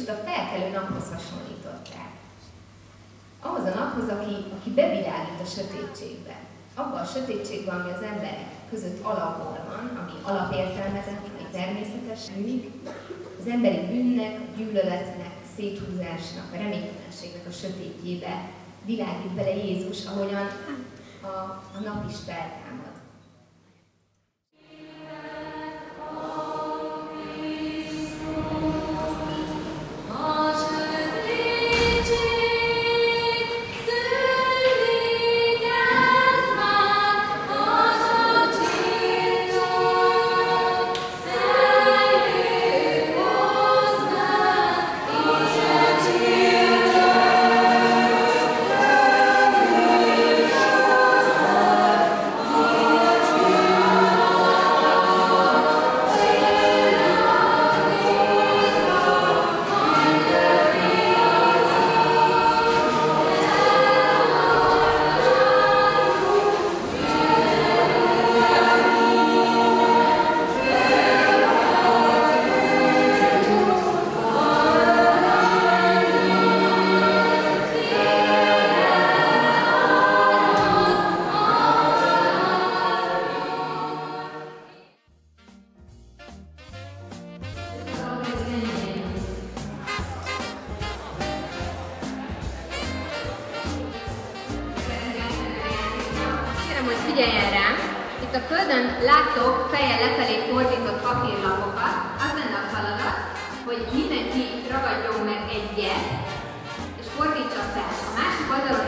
Jézust a felkelő naphoz hasonlították. Ahhoz a naphoz, aki bevilágít a sötétségbe. Abban a sötétségben, ami az emberek között alapból van, ami alapértelmezett, ami természetes tűnik, az emberi bűnnek, a gyűlöletnek, széthúzásnak, a reménytelenségnek a sötétjébe világít bele Jézus, ahogyan a nap is feltámad. Figyeljen rám! Itt a földön láttok fejjel lefelé fordított papírlapokat. Az lenne a feladat, hogy mindenki ragadjon meg egyet, és fordítsa fel. A másik oldalon